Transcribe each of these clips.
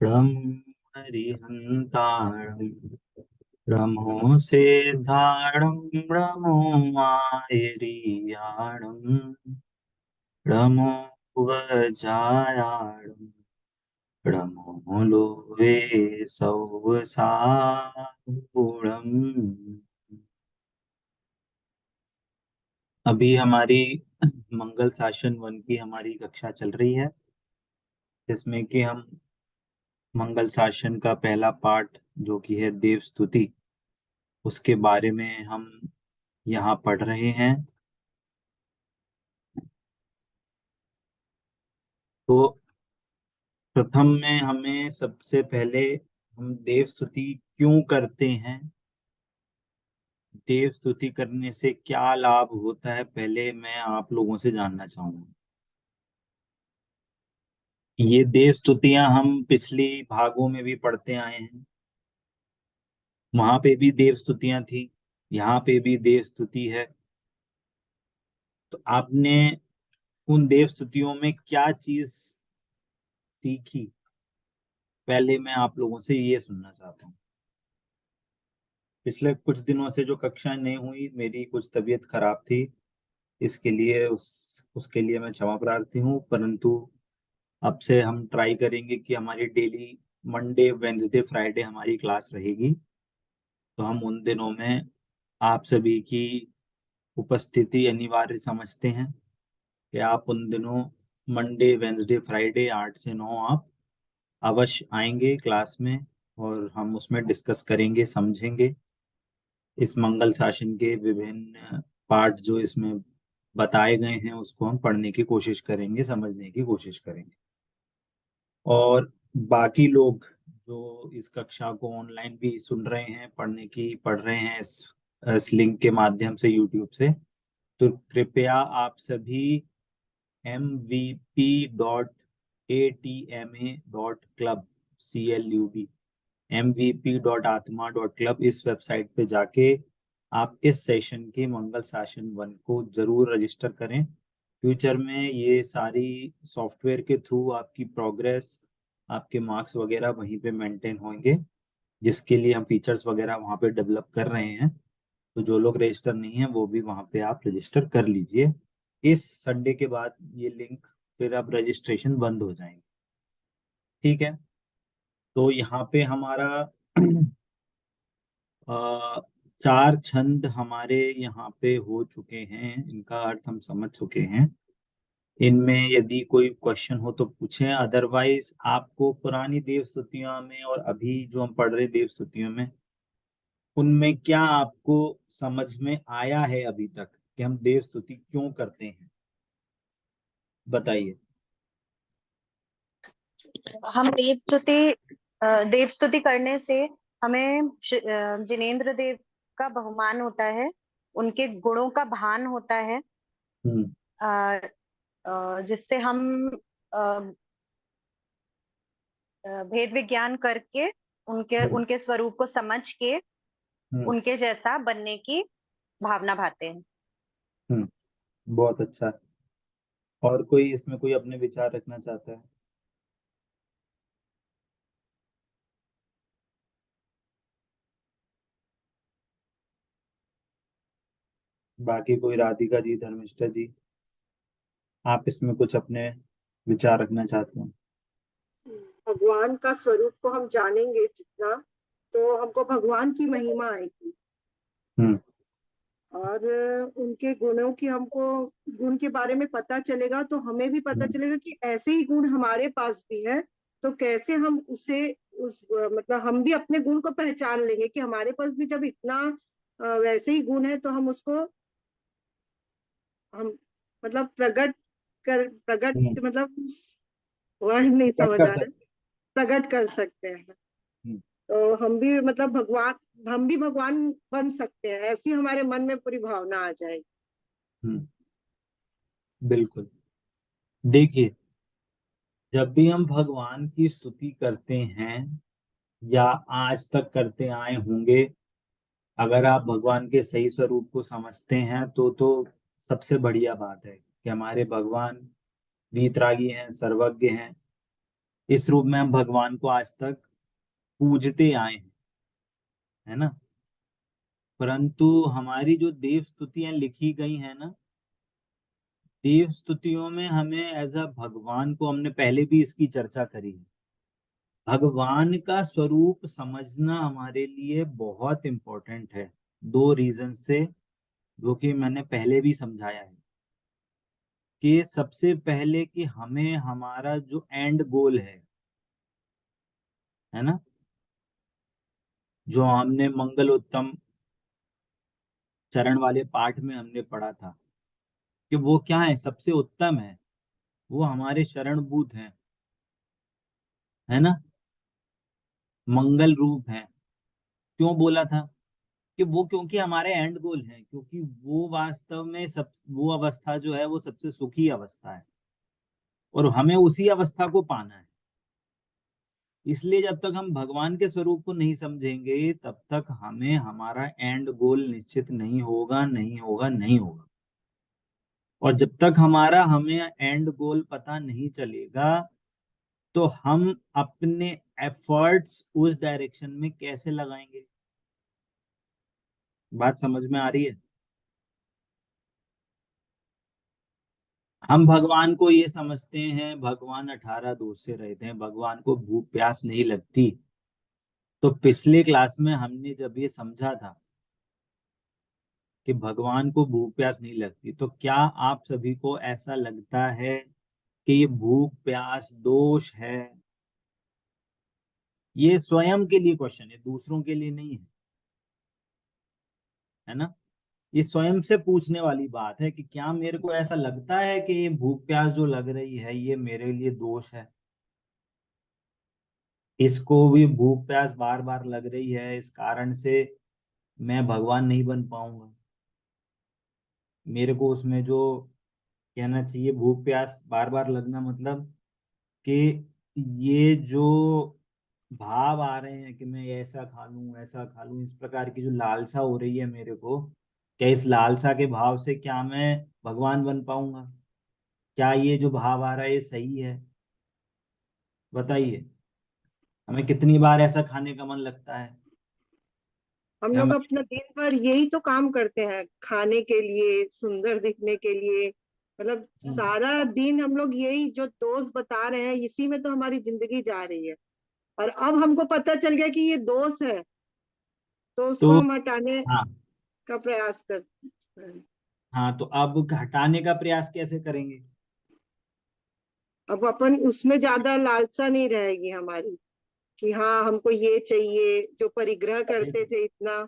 ब्रह्मरिहन्तारं ब्रह्मो सेद्धारणं ब्रह्मो मायरीयाणं ब्रह्मो वज्रायाणं ब्रह्मो लोभे सौसागुणम्। अभी हमारी मंगल शासन वन की हमारी कक्षा चल रही है, जिसमें कि हम मंगल शासन का पहला पाठ जो कि है देव स्तुति, उसके बारे में हम यहाँ पढ़ रहे हैं। तो प्रथम में हमें सबसे पहले हम देव स्तुति क्यों करते हैं, देव स्तुति करने से क्या लाभ होता है, पहले मैं आप लोगों से जानना चाहूंगा। ये देव स्तुतियां हम पिछली भागों में भी पढ़ते आए हैं, वहां पे भी देव स्तुतियां थी, यहाँ पे भी देव स्तुति है। तो आपने उन देव स्तुतियों में क्या चीज सीखी, पहले मैं आप लोगों से ये सुनना चाहता हूँ। पिछले कुछ दिनों से जो कक्षाएं नहीं हुई, मेरी कुछ तबीयत खराब थी, इसके लिए उसके लिए मैं क्षमा प्रार्थी हूँ, परंतु अब से हम ट्राई करेंगे कि हमारी डेली मंडे वेंसडे फ्राइडे हमारी क्लास रहेगी। तो हम उन दिनों में आप सभी की उपस्थिति अनिवार्य समझते हैं कि आप उन दिनों मंडे वेंसडे फ्राइडे 8 से 9 आप अवश्य आएंगे क्लास में, और हम उसमें डिस्कस करेंगे, समझेंगे इस मंगल शासन के विभिन्न पार्ट जो इसमें बताए गए हैं, उसको हम पढ़ने की कोशिश करेंगे, समझने की कोशिश करेंगे। और बाकी लोग जो इस कक्षा को ऑनलाइन भी सुन रहे हैं, पढ़ रहे हैं इस लिंक के माध्यम से यूट्यूब से, तो कृपया आप सभी mvp.atma.club CLUB mvp.atma.club इस वेबसाइट पे जाके आप इस सेशन के मंगल शासन वन को जरूर रजिस्टर करें। फ्यूचर में ये सारी सॉफ्टवेयर के थ्रू आपकी प्रोग्रेस, आपके मार्क्स वगैरह वहीं पे मेंटेन होंगे, जिसके लिए हम फीचर्स वगैरह वहाँ पे डेवलप कर रहे हैं। तो जो लोग रजिस्टर नहीं है वो भी वहाँ पे आप रजिस्टर कर लीजिए। इस संडे के बाद ये लिंक, फिर अब रजिस्ट्रेशन बंद हो जाएंगे, ठीक है। तो यहाँ पे हमारा अ, 4 छंद हमारे यहाँ पे हो चुके हैं, इनका अर्थ हम समझ चुके हैं। इनमें यदि कोई क्वेश्चन हो तो पूछें, अदरवाइज आपको पुरानी देव स्तुतियों में और अभी जो हम पढ़ रहे देव स्तुतियों में, उनमें क्या आपको समझ में आया है अभी तक कि हम देव स्तुति क्यों करते हैं, बताइए। हम देव स्तुति करने से हमें जिनेंद्र देव का बहुमान होता है, उनके गुणों का भान होता है, हम्म। जिससे हम अ, भेद विज्ञान करके उनके हम्म। उनके स्वरूप को समझ के हम्म। उनके जैसा बनने की भावना भाते हैं। हम्म। बहुत अच्छा। और कोई इसमें कोई अपने विचार रखना चाहता है? बाकी कोई, राधिका जी, धर्मिष्ठा जी, आप इसमें कुछ अपने विचार रखना चाहते हैं? भगवान का स्वरूप को हम जानेंगे जितना, तो हमको भगवान की महिमा आएगी। हम्म। और उनके गुणों की हमको गुण के बारे में पता चलेगा, तो हमें भी पता हम्म। चलेगा कि ऐसे ही गुण हमारे पास भी है। तो कैसे हम उसे मतलब हम भी अपने गुण को पहचान लेंगे कि हमारे पास भी जब इतना वैसे ही गुण है, तो हम उसको हम मतलब प्रगट हम्म। मतलब वर्ड नहीं कट समझ कर आ रहा, सकते प्रकट कर सकते हैं। हैं। तो हम भी मतलब हम भी भगवान बन सकते हैं, ऐसी हमारे मन में पूरी भावना आ जाएगी। हम्म। बिल्कुल। देखिए, जब भी हम भगवान की स्तुति करते हैं या आज तक करते आए होंगे, अगर आप भगवान के सही स्वरूप को समझते हैं तो सबसे बढ़िया बात है कि हमारे भगवान वीतरागी हैं, सर्वज्ञ हैं, इस रूप में हम भगवान को आज तक पूजते आए हैं, है ना। परंतु हमारी जो देव स्तुतियां लिखी गई है ना, देव स्तुतियों में हमें एज अ भगवान को, हमने पहले भी इसकी चर्चा करी है, भगवान का स्वरूप समझना हमारे लिए बहुत इंपॉर्टेंट है। दो रीजन से, जो कि मैंने पहले भी समझाया है, कि सबसे पहले कि हमें हमारा जो एंड गोल है ना, जो हमने मंगलोत्तम चरण वाले पाठ में हमने पढ़ा था, कि वो क्या है, सबसे उत्तम है, वो हमारे शरणभूत हैं, है ना, मंगल रूप है। क्यों बोला था कि वो, क्योंकि हमारे एंड गोल है, क्योंकि वो वास्तव में सब, वो अवस्था जो है वो सबसे सुखी अवस्था है, और हमें उसी अवस्था को पाना है। इसलिए जब तक हम भगवान के स्वरूप को नहीं समझेंगे, तब तक हमें हमारा एंड गोल निश्चित नहीं होगा, नहीं होगा, नहीं होगा। और जब तक हमारा हमें एंड गोल पता नहीं चलेगा, तो हम अपने एफर्ट्स उस डायरेक्शन में कैसे लगाएंगे। बात समझ में आ रही है। हम भगवान को ये समझते हैं, भगवान 18 दोष से रहते हैं, भगवान को भूख प्यास नहीं लगती। तो पिछले क्लास में हमने जब ये समझा था कि भगवान को भूख प्यास नहीं लगती, तो क्या आप सभी को ऐसा लगता है कि ये भूख प्यास दोष है? ये स्वयं के लिए क्वेश्चन है, दूसरों के लिए नहीं है ना। ये स्वयं से पूछने वाली बात है कि क्या मेरे को ऐसा लगता है कि ये भूख प्यास जो लग रही है, ये मेरे लिए दोष है? इसको भी भूख प्यास बार बार लग रही है, इस कारण से मैं भगवान नहीं बन पाऊंगा। मेरे को उसमें जो कहना चाहिए, भूख प्यास बार बार लगना मतलब कि ये जो भाव आ रहे हैं कि मैं ऐसा खा लूं, ऐसा खा लूं, इस प्रकार की जो लालसा हो रही है मेरे को, क्या इस लालसा के भाव से क्या मैं भगवान बन पाऊंगा? क्या ये जो भाव आ रहा है ये सही है? बताइए। हमें कितनी बार ऐसा खाने का मन लगता है हम कि लोग हमें। अपना दिन भर यही तो काम करते हैं, खाने के लिए, सुंदर दिखने के लिए। मतलब सारा दिन हम लोग यही जो दोस्त बता रहे हैं, इसी में तो हमारी जिंदगी जा रही है। और अब हमको पता चल गया कि ये दोस्त है, तो उसको तो हम हटाने हाँ, का प्रयास करते हैं। हाँ, तो अब हटाने का प्रयास कैसे करेंगे? अब अपन उसमें ज्यादा लालसा नहीं रहेगी हमारी, कि हाँ हमको ये चाहिए, जो परिग्रह करते थे इतना,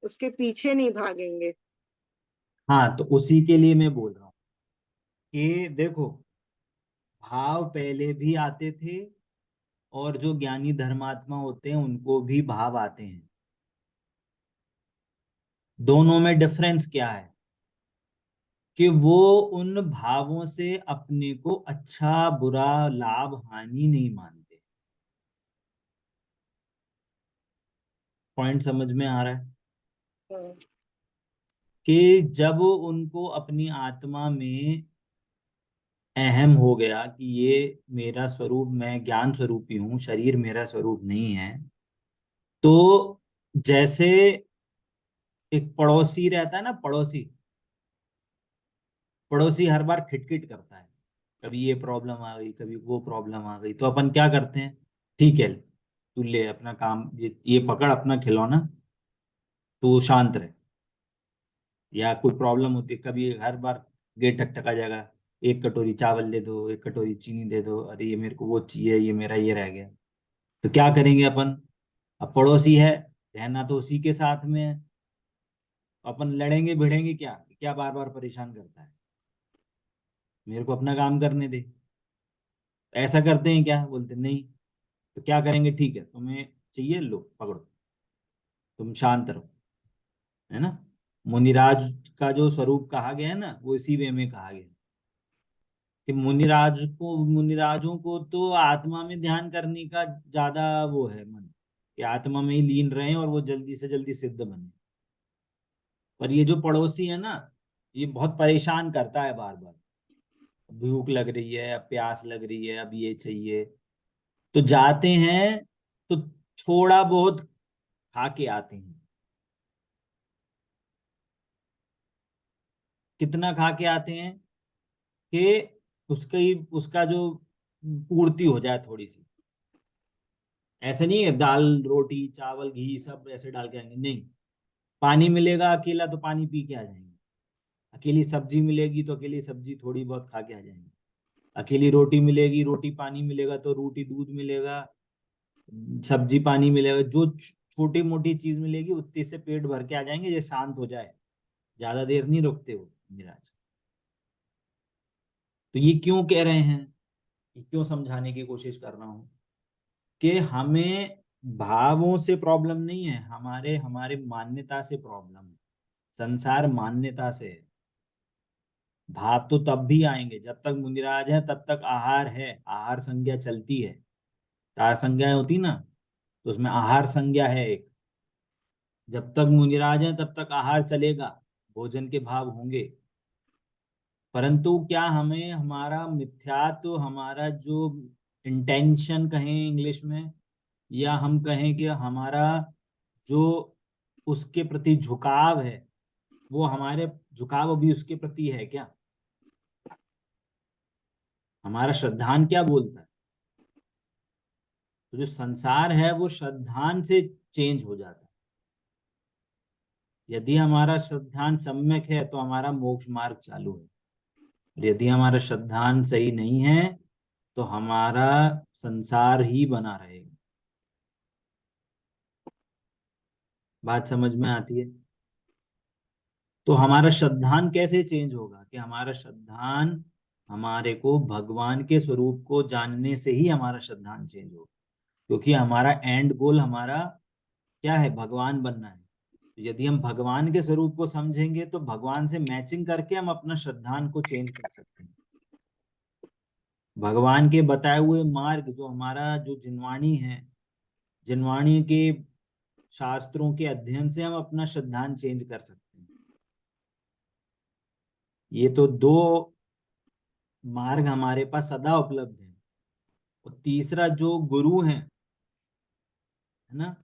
उसके पीछे नहीं भागेंगे। हाँ, तो उसी के लिए मैं बोल रहा हूँ कि देखो, भाव पहले भी आते थे, और जो ज्ञानी धर्मात्मा होते हैं उनको भी भाव आते हैं। दोनों में डिफरेंस क्या है? कि वो उन भावों से अपने को अच्छा बुरा लाभ हानि नहीं मानते। पॉइंट समझ में आ रहा है? हाँ। कि जब उनको अपनी आत्मा में अहम हो गया कि ये मेरा स्वरूप, मैं ज्ञान स्वरूपी हूँ, शरीर मेरा स्वरूप नहीं है, तो जैसे एक पड़ोसी रहता है ना, पड़ोसी, पड़ोसी हर बार खिटखिट करता है, कभी ये प्रॉब्लम आ गई, कभी वो प्रॉब्लम आ गई, तो अपन क्या करते हैं, ठीक है, तू ले अपना काम, ये पकड़ अपना खिलौना, तू शांत रहे। या कोई प्रॉब्लम होती है, कभी हर बार गेट टकटका जाएगा, एक कटोरी चावल दे दो, एक कटोरी चीनी दे दो, अरे ये मेरे को वो चाहिए, ये मेरा ये रह गया। तो क्या करेंगे अपन? अब पड़ोसी है, रहना तो उसी के साथ में है, अपन लड़ेंगे भिड़ेंगे क्या, क्या बार बार परेशान करता है, मेरे को अपना काम करने दे। ऐसा करते हैं क्या? बोलते नहीं। तो क्या करेंगे, ठीक है तुम्हें चाहिए, लो पकड़ो, तुम शांत रहो, है ना। मुनिराज का जो स्वरूप कहा गया है ना, वो इसी वे में कहा गया है कि मुनिराजों को तो आत्मा में ध्यान करने का ज्यादा वो है मन, कि आत्मा में ही लीन रहे और वो जल्दी से जल्दी सिद्ध बने। पर ये जो पड़ोसी है ना, ये बहुत परेशान करता है बार बार, भूख लग रही है, अब प्यास लग रही है, अब ये चाहिए, तो जाते हैं तो थोड़ा बहुत खा के आते हैं। कितना खा के आते हैं कि उसका जो पूर्ति हो जाए थोड़ी सी। ऐसे नहीं है दाल रोटी चावल घी सब ऐसे डाल के आएंगे, नहीं। पानी मिलेगा अकेला तो पानी पी के आ जाएंगे, अकेली सब्जी मिलेगी तो अकेली सब्जी थोड़ी बहुत खा के आ जाएंगे, अकेली रोटी मिलेगी रोटी पानी मिलेगा तो रोटी दूध मिलेगा, सब्जी पानी मिलेगा, जो छोटी मोटी चीज मिलेगी उतने से पेट भर के आ जाएंगे, ये शांत हो जाए। ज्यादा देर नहीं रुकते वो मिराज। तो ये क्यों कह रहे हैं, ये क्यों समझाने की कोशिश कर रहा हूं कि हमें भावों से प्रॉब्लम नहीं है, हमारे हमारे मान्यता से प्रॉब्लम है। संसार मान्यता से है। भाव तो तब भी आएंगे जब तक मुनिराज है, तब तक आहार है, आहार संज्ञा चलती है। चार संज्ञाएं होती ना, तो उसमें आहार संज्ञा है एक। जब तक मुनिराज है तब तक आहार चलेगा, भोजन के भाव होंगे। परंतु क्या हमें हमारा मिथ्यात्व, हमारा जो इंटेंशन कहें इंग्लिश में, या हम कहें कि हमारा जो उसके प्रति झुकाव है, वो हमारे झुकाव अभी उसके प्रति है क्या? हमारा श्रद्धान क्या बोलता है? तो जो संसार है वो श्रद्धान से चेंज हो जाता है। यदि हमारा श्रद्धान सम्यक है तो हमारा मोक्ष मार्ग चालू है, और यदि हमारा श्रद्धान सही नहीं है तो हमारा संसार ही बना रहेगा। बात समझ में आती है? तो हमारा श्रद्धान कैसे चेंज होगा कि हमारा श्रद्धान हमारे को भगवान के स्वरूप को जानने से ही हमारा श्रद्धान चेंज होगा। क्योंकि हमारा एंड गोल हमारा क्या है? भगवान बनना है। तो यदि हम भगवान के स्वरूप को समझेंगे तो भगवान से मैचिंग करके हम अपना श्रद्धान को चेंज कर सकते हैं। भगवान के बताए हुए मार्ग, जो हमारा जो जिनवाणी है, जिनवाणी के शास्त्रों के अध्ययन से हम अपना श्रद्धान चेंज कर सकते हैं। ये तो दो मार्ग हमारे पास सदा उपलब्ध है। और तीसरा जो गुरु है ना,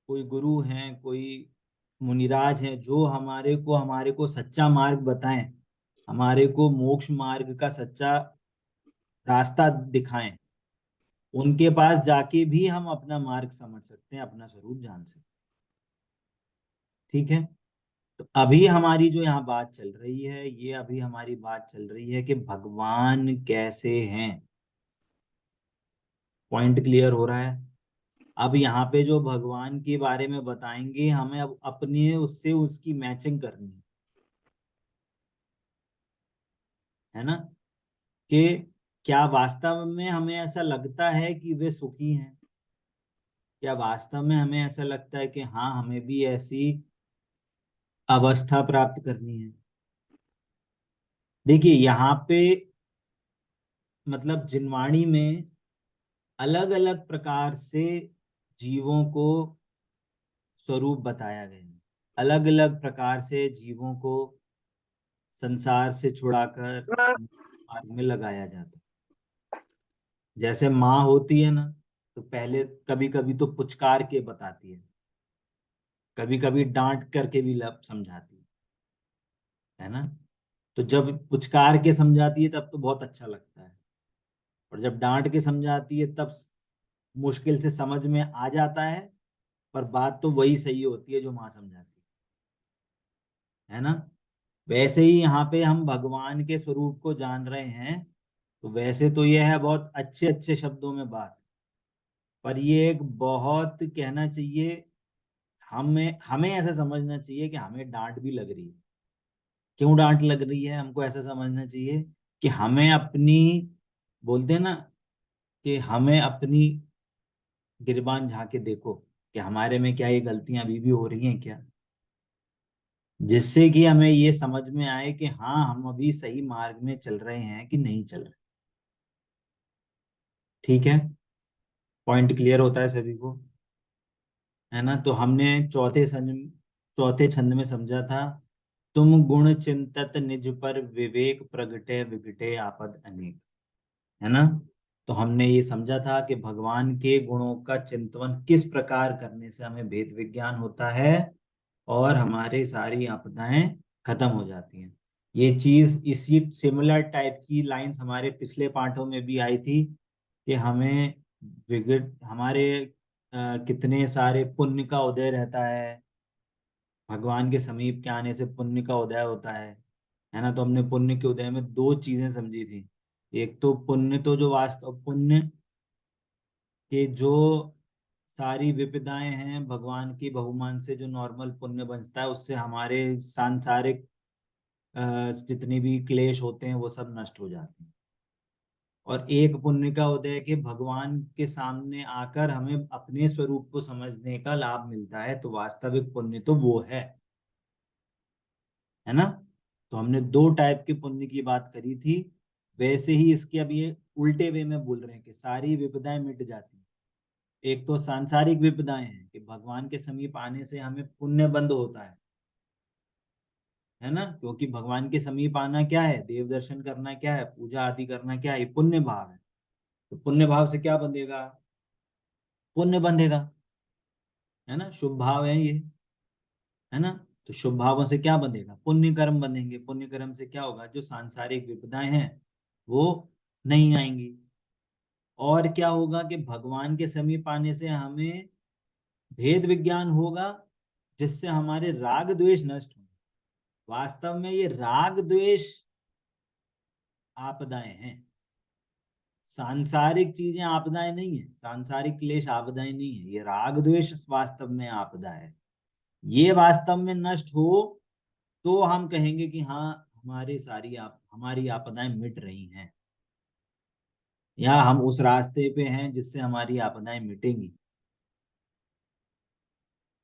कोई गुरु हैं, कोई मुनिराज हैं जो हमारे को सच्चा मार्ग बताएं, हमारे को मोक्ष मार्ग का सच्चा रास्ता दिखाएं, उनके पास जाके भी हम अपना मार्ग समझ सकते हैं, अपना स्वरूप जान सकते हैं। ठीक है? तो अभी हमारी जो यहाँ बात चल रही है, ये अभी हमारी बात चल रही है कि भगवान कैसे हैं। पॉइंट क्लियर हो रहा है? अब यहाँ पे जो भगवान के बारे में बताएंगे, हमें अब अपने उससे उसकी मैचिंग करनी है ना, कि क्या वास्तव में हमें ऐसा लगता है कि वे सुखी हैं? क्या वास्तव में हमें ऐसा लगता है कि हाँ हमें भी ऐसी अवस्था प्राप्त करनी है? देखिए यहाँ पे मतलब जिनवाणी में अलग अलग प्रकार से जीवों को स्वरूप बताया गया है। अलग अलग प्रकार से जीवों को संसार से छुड़ाकर मार्ग में लगाया जाता है। जैसे माँ होती है ना, तो पहले कभी कभी तो पुचकार के बताती है, कभी कभी डांट करके भी लब समझाती है ना। तो जब पुचकार के समझाती है तब तो बहुत अच्छा लगता है, और जब डांट के समझाती है तब मुश्किल से समझ में आ जाता है, पर बात तो वही सही होती है जो माँ समझाती है ना। वैसे ही यहाँ पे हम भगवान के स्वरूप को जान रहे हैं, तो वैसे तो यह है बहुत अच्छे अच्छे शब्दों में बात, पर ये एक बहुत कहना चाहिए, हमें हमें ऐसा समझना चाहिए कि हमें डांट भी लग रही है। क्यों डांट लग रही है? हमको ऐसा समझना चाहिए कि हमें अपनी, बोलते हैं ना, कि हमें अपनी गिरबान झांक के देखो कि हमारे में क्या ये गलतियां अभी भी हो रही हैं क्या, जिससे कि हमें ये समझ में आए कि हाँ हम अभी सही मार्ग में चल रहे हैं कि नहीं चल रहे। ठीक है? पॉइंट क्लियर होता है सभी को, है ना? तो हमने चौथे छंद में समझा था, तुम गुण चिंतत निज पर विवेक प्रगटे विगटे आपद अनेक, है ना। तो हमने ये समझा था कि भगवान के गुणों का चिंतन किस प्रकार करने से हमें भेद विज्ञान होता है और हमारी सारी आपदाएं खत्म हो जाती हैं। ये चीज इसी सिमिलर टाइप की लाइंस हमारे पिछले पाठों में भी आई थी कि हमें हमारे कितने सारे पुण्य का उदय रहता है, भगवान के समीप के आने से पुण्य का उदय होता है ना। तो हमने पुण्य के उदय में दो चीजें समझी थी। एक तो पुण्य, तो जो वास्तव पुण्य के जो सारी विपदाएं हैं, भगवान की बहुमान से जो नॉर्मल पुण्य बचता है उससे हमारे सांसारिक जितने भी क्लेश होते हैं वो सब नष्ट हो जाते हैं। और एक पुण्य का उदय के भगवान के सामने आकर हमें अपने स्वरूप को समझने का लाभ मिलता है। तो वास्तविक पुण्य तो वो है ना। तो हमने दो टाइप के पुण्य की बात करी थी। वैसे ही इसके अब ये उल्टे वे में बोल रहे हैं कि सारी विपदाएं मिट जाती हैं। एक तो सांसारिक विपदाएं हैं कि भगवान के समीप आने से हमें पुण्य बंद होता है ना। क्योंकि भगवान के समीप आना क्या है, देव दर्शन करना क्या है, पूजा आदि करना क्या है, ये पुण्य भाव है। तो पुण्य भाव से क्या बंधेगा, पुण्य बंधेगा, है ना। शुभ भाव है ये, है ना। तो शुभ भावों से क्या बंधेगा, पुण्य कर्म बंधेंगे। पुण्य कर्म से क्या होगा, जो सांसारिक विपदाएं हैं वो नहीं आएंगी। और क्या होगा कि भगवान के समीप आने से हमें भेद विज्ञान होगा, जिससे हमारे राग द्वेष नष्ट होंगे। वास्तव में ये राग द्वेष आपदाएं हैं, सांसारिक चीजें आपदाएं नहीं है, सांसारिक क्लेश आपदाएं नहीं है। ये राग द्वेष वास्तव में आपदा है। ये वास्तव में नष्ट हो तो हम कहेंगे कि हाँ, हमारी आपदाएं मिट रही हैं, या हम उस रास्ते पे हैं जिससे हमारी आपदाएं मिटेंगी।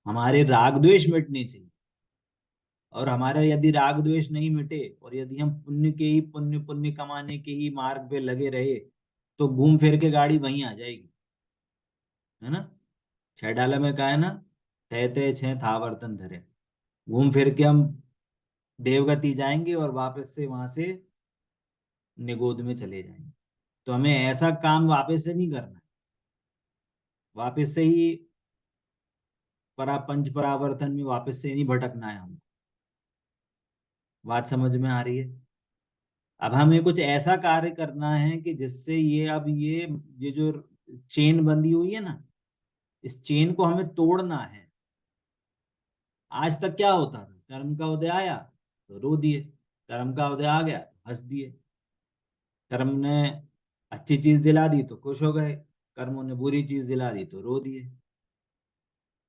हमारे राग द्वेष मिटने चाहिए। और हमारा यदि राग द्वेष नहीं मिटे और यदि हम पुण्य के ही पुण्य पुण्य कमाने के ही मार्ग पे लगे रहे, तो घूम फिर के गाड़ी वहीं आ जाएगी, है ना। छह डाला में कहा है ना, तय तय छह था वर्तन धरे। घूम फिर के हम देवगति जाएंगे और वापस से वहां से निगोद में चले जाएंगे। तो हमें ऐसा काम वापस से नहीं करना है, वापस से ही पंच परावर्तन में वापस से नहीं भटकना है हमको। बात समझ में आ रही है। अब हमें कुछ ऐसा कार्य करना है कि जिससे ये जो चेन बंधी हुई है ना, इस चेन को हमें तोड़ना है। आज तक क्या होता था, कर्म का उदय आया तो रो दिए, कर्म का उदय आ गया तो हंस दिए। कर्म ने अच्छी चीज दिला दी तो खुश हो गए, कर्मों ने बुरी चीज दिला दी तो रो दिए।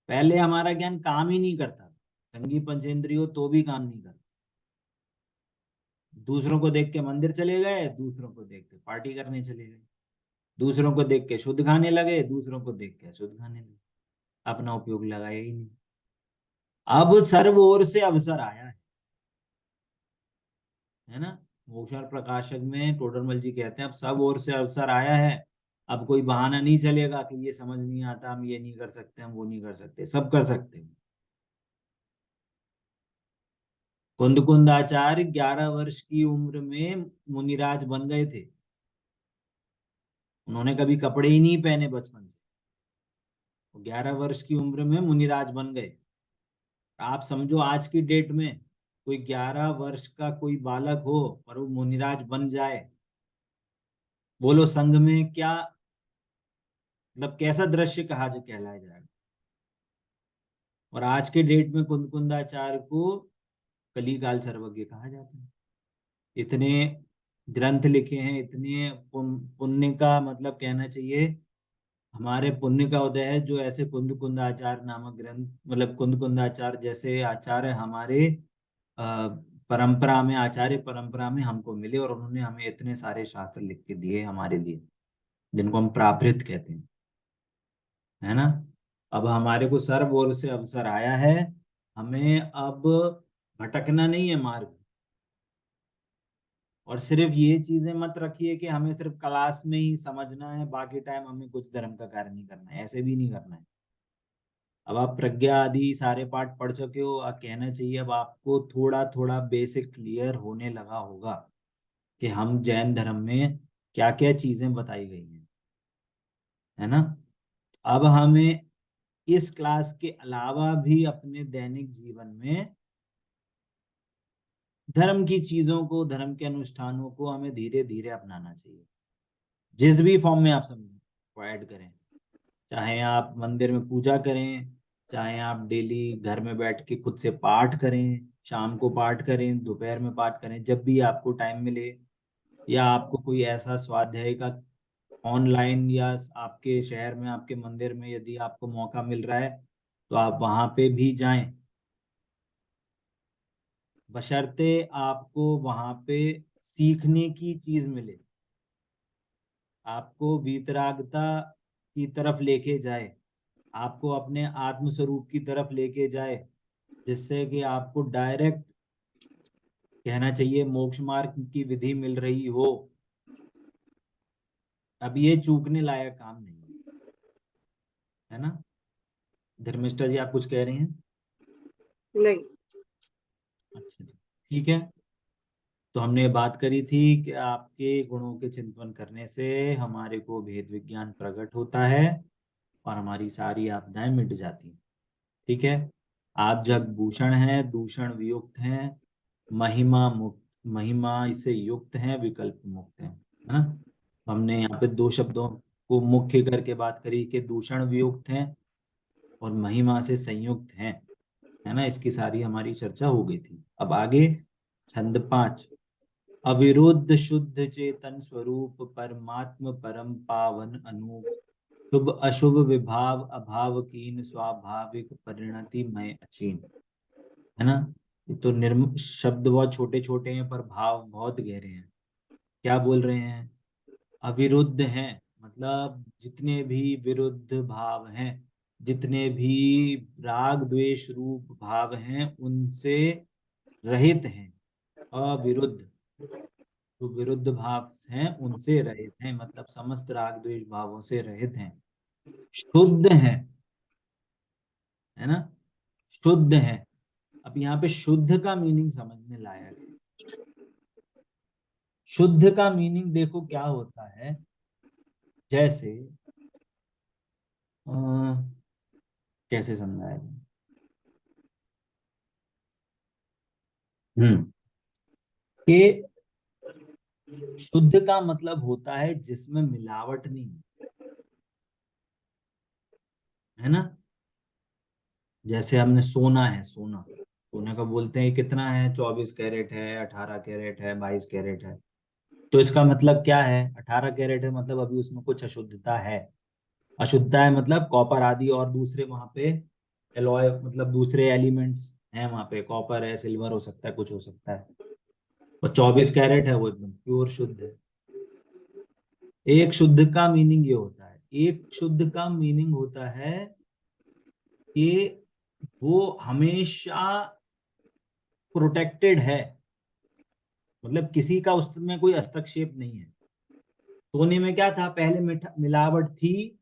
पहले हमारा ज्ञान काम ही नहीं करता, संगी पंचेंद्रियों तो भी काम नहीं करता। दूसरों को देख के मंदिर चले गए, दूसरों को देख के पार्टी करने चले गए, दूसरों को देख के शुद्ध खाने लगे, दूसरों को देख के शुद्ध खाने लगे, अपना उपयोग लगाया ही नहीं। अब सर्व ओर से अवसर आया है ना। मोक्षार प्रकाशक में टोडरमल जी कहते हैं अब सब ओर से अवसर आया है। अब कोई बहाना नहीं चलेगा कि ये समझ नहीं आता, हम ये नहीं कर सकते, हम वो नहीं कर सकते, सब कर सकते हैं। कुंद कुंद आचार्य 11 वर्ष की उम्र में मुनिराज बन गए थे। उन्होंने कभी कपड़े ही नहीं पहने बचपन से, 11 वर्ष की उम्र में मुनिराज बन गए। आप समझो आज की डेट में कोई 11 वर्ष का कोई बालक हो और वो मुनिराज बन जाए, बोलो संघ में क्या मतलब कैसा दृश्य कहा जो कहलाया जाएगा। और आज के डेट में कुंदकुंदाचार्य को कलिकाल सर्वज्ञ कहा जाता है। इतने ग्रंथ लिखे हैं, इतने पुण्य का मतलब कहना चाहिए हमारे पुण्य का उदय है, जो ऐसे कुंद कुंदाचार्य नामक ग्रंथ, मतलब कुंद कुंदाचार्य जैसे आचार्य हमारे परंपरा में, आचार्य परंपरा में हमको मिले, और उन्होंने हमें इतने सारे शास्त्र लिख के दिए हमारे लिए, जिनको हम प्राभृत कहते हैं, है ना। अब हमारे को सर्व ओर से अवसर आया है, हमें अब भटकना नहीं है मार्ग। और सिर्फ ये चीजें मत रखिए कि हमें सिर्फ क्लास में ही समझना है, बाकी टाइम हमें कुछ धर्म का कार्य नहीं करना है, ऐसे भी नहीं करना है। अब आप प्रज्ञा आदि सारे पाठ पढ़ चुके हो, आप कहना चाहिए अब आपको थोड़ा थोड़ा बेसिक क्लियर होने लगा होगा कि हम जैन धर्म में क्या क्या चीजें बताई गई हैं। है ना। अब हमें इस क्लास के अलावा भी अपने दैनिक जीवन में धर्म की चीजों को, धर्म के अनुष्ठानों को हमें धीरे धीरे अपनाना चाहिए, जिस भी फॉर्म में आप समझें वो ऐड करें। चाहे आप मंदिर में पूजा करें, चाहे आप डेली घर में बैठ के खुद से पाठ करें, शाम को पाठ करें, दोपहर में पाठ करें, जब भी आपको टाइम मिले, या आपको कोई ऐसा स्वाध्याय का ऑनलाइन, या आपके शहर में आपके मंदिर में यदि आपको मौका मिल रहा है तो आप वहां पे भी जाएं, बशर्ते आपको वहां पे सीखने की चीज मिले, आपको वीतरागता की तरफ लेके जाए, आपको अपने आत्म स्वरूप की तरफ लेके जाए, जिससे कि आपको डायरेक्ट कहना चाहिए मोक्ष मार्ग की विधि मिल रही हो। अब ये चूकने लायक काम नहीं है ना। धर्मिष्ठा जी, आप कुछ कह रही हैं? नहीं। अच्छा जी, ठीक है। तो हमने बात करी थी कि आपके गुणों के चिंतन करने से हमारे को भेद विज्ञान प्रकट होता है और हमारी सारी आपदाएं मिट जाती हैं। ठीक है। आप जग भूषण हैं, दूषण वियुक्त हैं, महिमा मुक्त, महिमा से युक्त हैं, विकल्प मुक्त हैं, है ना। तो हमने यहाँ पे दो शब्दों को मुख्य करके बात करी कि दूषण वियुक्त हैं और महिमा से संयुक्त हैं, है ना। इसकी सारी हमारी चर्चा हो गई थी। अब आगे छंद 5, अविरुद्ध शुद्ध चेतन स्वरूप परमात्म परम पावन अनूप, शुभ अशुभ विभाव अभाव कीन स्वाभाविक परिणति मय अचीन, है ना। ये तो निर्म शब्द बहुत छोटे छोटे हैं पर भाव बहुत गहरे हैं। क्या बोल रहे हैं? अविरुद्ध हैं, मतलब जितने भी विरुद्ध भाव हैं, जितने भी राग द्वेष रूप भाव हैं, उनसे रहित हैं। अविरुद्ध, जो विरुद्ध भाव हैं उनसे रहित हैं, मतलब समस्त राग द्वेष भावों से रहित हैं, शुद्ध हैं, है ना, शुद्ध हैं। अब यहाँ पे शुद्ध का मीनिंग समझने लायक है। शुद्ध का मीनिंग देखो क्या होता है, जैसे कैसे समझाया जाए? कि शुद्ध का मतलब होता है जिसमें मिलावट नहीं, है ना। जैसे हमने सोना है, सोना, सोने का बोलते हैं कितना है, 24 कैरेट है, 18 कैरेट है, 22 कैरेट है। तो इसका मतलब क्या है? 18 कैरेट है मतलब अभी उसमें कुछ अशुद्धता है। अशुद्धता है मतलब कॉपर आदि और दूसरे वहां पे एलॉय, मतलब दूसरे एलिमेंट्स हैं वहां पे, कॉपर है, सिल्वर हो सकता है, कुछ हो सकता है। और 24 कैरेट है वो एकदम प्योर शुद्ध है। एक शुद्ध का मीनिंग ये होता है, एक शुद्ध का मीनिंग होता है कि वो हमेशा प्रोटेक्टेड है, मतलब किसी का उसमें कोई हस्तक्षेप नहीं है। सोने में क्या था, पहले मिलावट थी,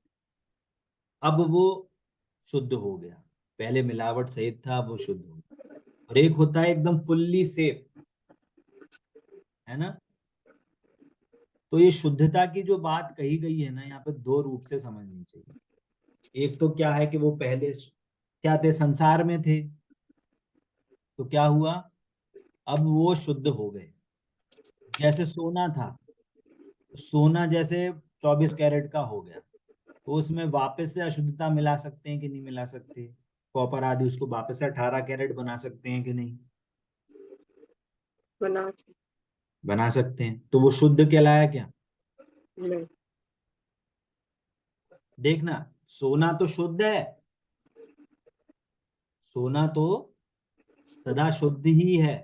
अब वो शुद्ध हो गया। पहले मिलावट सहित था, वो शुद्ध हो गया। और एक होता है एकदम फुल्ली सेफ, है ना। तो ये शुद्धता की जो बात कही गई है ना, यहाँ पे दो रूप से समझनी चाहिए। एक तो क्या है कि वो पहले क्या थे, संसार में थे, तो क्या हुआ, अब वो शुद्ध हो गए। जैसे सोना था, सोना जैसे 24 कैरेट का हो गया, तो उसमें वापस से अशुद्धता मिला सकते हैं कि नहीं मिला सकते? कॉपर आदि उसको वापस से 18 कैरेट बना सकते हैं कि नहीं? बना। बना सकते हैं। तो वो शुद्ध कहलाया क्या? नहीं। देखना, सोना तो शुद्ध है, सोना तो सदा शुद्ध ही है,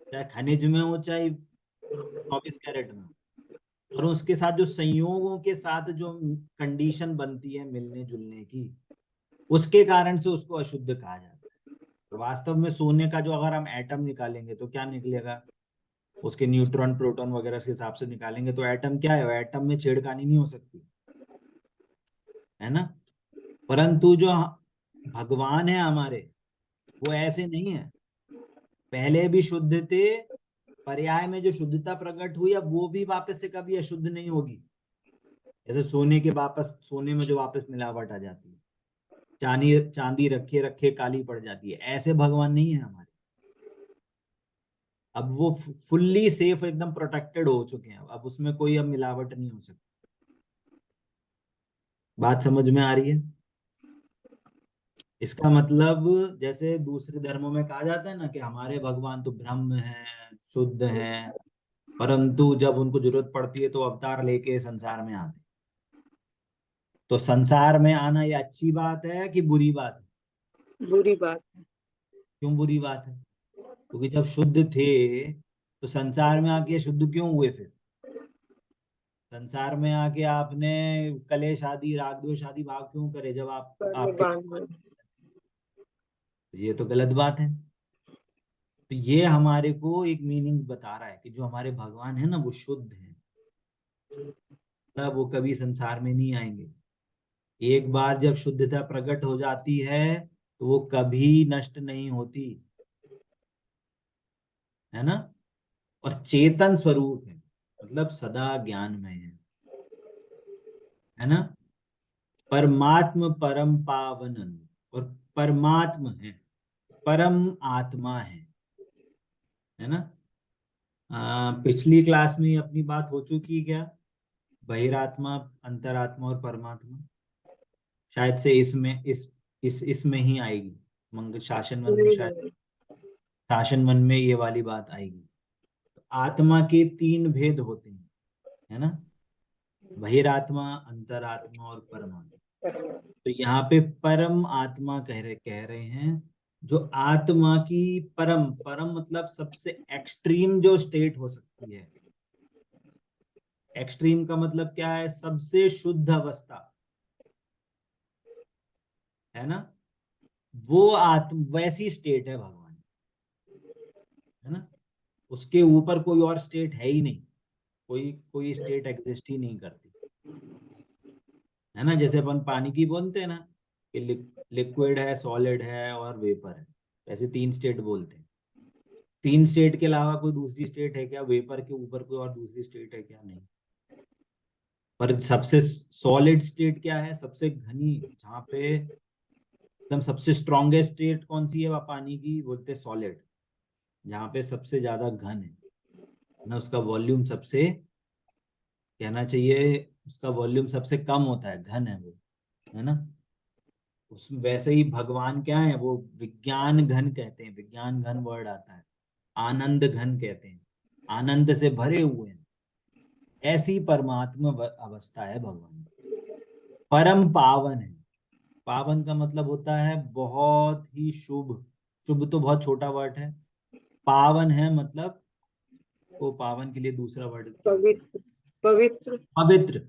चाहे खनिज में हो चाहे 24 कैरेट में। और उसके साथ जो संयोगों के साथ जो कंडीशन बनती है मिलने जुलने की, उसके कारण से उसको अशुद्ध कहा जाता है। तो वास्तव में सोने का जो अगर हम एटम निकालेंगे तो क्या निकलेगा, उसके न्यूट्रॉन प्रोटॉन वगैरह के हिसाब से निकालेंगे तो एटम क्या है, एटम में छेड़खानी नहीं हो सकती, है ना। परंतु जो भगवान है हमारे, वो ऐसे नहीं है, पहले भी शुद्ध थे, पर्याय में जो शुद्धता प्रकट हुई अब वो भी वापस से कभी अशुद्ध नहीं होगी। जैसे सोने में जो वापस मिलावट आ जाती है, चांदी चांदी रखे रखे काली पड़ जाती है, ऐसे भगवान नहीं है हमारे। अब वो फुल्ली सेफ, एकदम प्रोटेक्टेड हो चुके हैं, अब उसमें कोई अब मिलावट नहीं हो सकती। बात समझ में आ रही है? इसका मतलब जैसे दूसरे धर्मों में कहा जाता है ना कि हमारे भगवान तो ब्रह्म हैं, शुद्ध हैं, परंतु जब उनको जरूरत पड़ती है तो अवतार लेके संसार में आते हैं। तो संसार में आना ये अच्छी बात है कि बुरी बात है? बुरी बात। क्यों बुरी बात है? क्योंकि जब शुद्ध थे तो संसार में आके शुद्ध क्यों हुए फिर? संसार में आके आपने कलेश आदि राग द्वेष आदि भाव क्यों करे जब आप करने आपके बांधने। तो ये तो गलत बात है। तो ये हमारे को एक मीनिंग बता रहा है कि जो हमारे भगवान है ना वो शुद्ध है, तब वो कभी संसार में नहीं आएंगे। एक बार जब शुद्धता प्रकट हो जाती है तो वो कभी नष्ट नहीं होती, है ना। और चेतन स्वरूप है, मतलब सदा ज्ञानमय है ना। परमात्म परम पावनन, और परमात्म है, परम आत्मा है ना। पिछली क्लास में अपनी बात हो चुकी है क्या? बहिरात्मा, अंतरात्मा और परमात्मा, शायद से इसमें ही आएगी, मंगल शासन मन में, नहीं शायद नहीं। शासन मन में ये वाली बात आएगी। तो आत्मा के तीन भेद होते हैं, है ना, बहिरात्मा, अंतरात्मा और परमात्मा। तो यहाँ पे परम आत्मा कह रहे हैं, जो आत्मा की परम, परम मतलब सबसे एक्सट्रीम जो स्टेट हो सकती है। एक्सट्रीम का मतलब क्या है? सबसे शुद्ध अवस्था, है ना। वो आत्म वैसी स्टेट है भगवान, है ना। उसके ऊपर कोई और स्टेट है ही नहीं, कोई कोई स्टेट एग्जिस्ट ही नहीं करती, है ना। जैसे अपन पानी की बोलते हैं ना कि लिक्विड है, सॉलिड है और वेपर है, ऐसे तीन स्टेट बोलते हैं। तीन स्टेट के अलावा कोई दूसरी स्टेट है क्या? वेपर के ऊपर कोई और दूसरी स्टेट है क्या? नहीं। पर सबसे सॉलिड स्टेट क्या है? सबसे घनी, जहाँ पे एकदम सबसे स्ट्रॉन्गेस्ट स्टेट कौन सी है? वह पानी की बोलते हैं सॉलिड, जहाँ पे सबसे ज्यादा घन है ना, उसका वॉल्यूम सबसे, कहना चाहिए उसका वॉल्यूम सबसे कम होता है, घन है वो, है ना। उस वैसे ही भगवान क्या है? वो विज्ञान घन कहते हैं, विज्ञान घन वर्ड आता है, आनंद घन कहते हैं, आनंद से भरे हुए हैं। ऐसी परमात्मा अवस्था है भगवान। परम पावन है, पावन का मतलब होता है बहुत ही शुभ। शुभ तो बहुत छोटा वर्ड है, पावन है मतलब उसको पावन के लिए दूसरा वर्ड क्या होता है? पवित्र। पवित्र। पवित्र,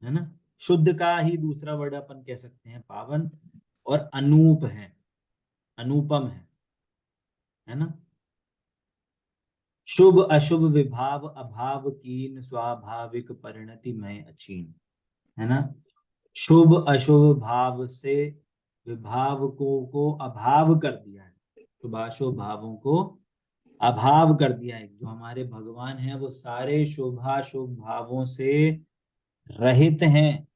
है ना। शुद्ध का ही दूसरा वर्ड अपन कह सकते हैं पावन। और अनूप है, अनुपम है ना। शुभ अशुभ विभाव अभाव कीन स्वाभाविक परिणति में अचीन, है ना। शुभ अशुभ भाव से विभाव को अभाव कर दिया है, शुभाशुभ भावों को अभाव कर दिया है। जो हमारे भगवान हैं वो सारे शुभाशुभ भावों से रहित हैं।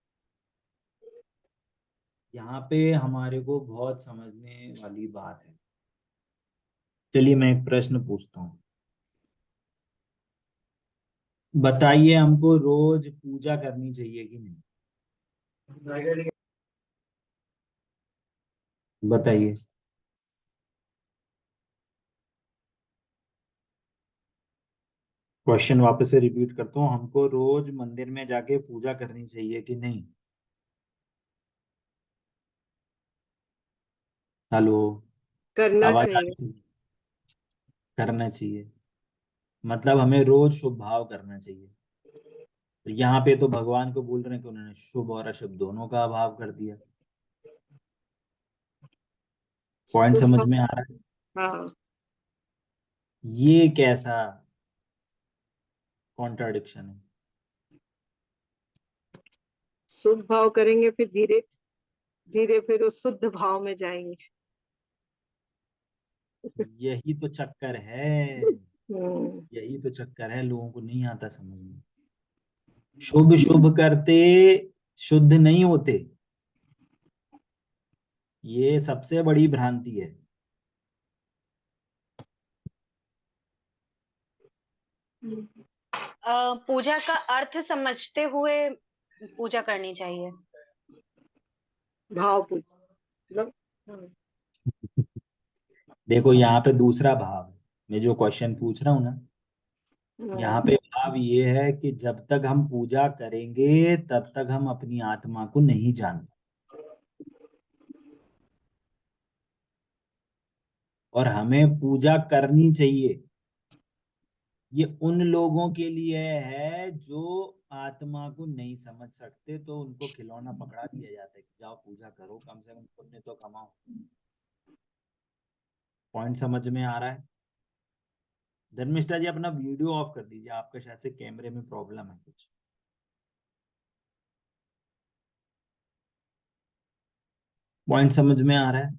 यहाँ पे हमारे को बहुत समझने वाली बात है। चलिए मैं एक प्रश्न पूछता हूँ, बताइए हमको रोज पूजा करनी चाहिए कि नहीं? बताइए। क्वेश्चन वापस से रिपीट करता हूँ, हमको रोज मंदिर में जाके पूजा करनी चाहिए कि नहीं? हेलो, करना आवाज आ चाहिए। रही है? करना चाहिए, मतलब हमें रोज शुभ भाव करना चाहिए। तो यहाँ पे तो भगवान को बोल रहे हैं कि उन्होंने शुभ और अशुभ दोनों का अभाव कर दिया। पॉइंट शुभ समझ भाव। में आ रहा है? हाँ। ये कैसा कॉन्ट्राडिक्शन है? शुभ भाव करेंगे फिर धीरे धीरे फिर उस शुद्ध भाव में जाएंगे। यही तो चक्कर है, हम्म। यही तो चक्कर है, लोगों को नहीं आता समझ में। शुभ शुभ करते शुद्ध नहीं होते, ये सबसे बड़ी भ्रांति है। पूजा का अर्थ समझते हुए पूजा करनी चाहिए। भाव पूजा मतलब। देखो यहाँ पे दूसरा भाव है, मैं जो क्वेश्चन पूछ रहा हूँ ना, यहाँ पे भाव ये है कि जब तक हम पूजा करेंगे तब तक हम अपनी आत्मा को नहीं जान, और हमें पूजा करनी चाहिए। ये उन लोगों के लिए है जो आत्मा को नहीं समझ सकते, तो उनको खिलौना पकड़ा दिया जाता है कि जाओ पूजा करो, कम से कम पुण्य तो कमाओ। पॉइंट समझ में आ रहा है? धर्मिष्ठा जी अपना वीडियो ऑफ कर दीजिए, आपका शायद से कैमरे में प्रॉब्लम है कुछ। पॉइंट समझ में आ रहा है?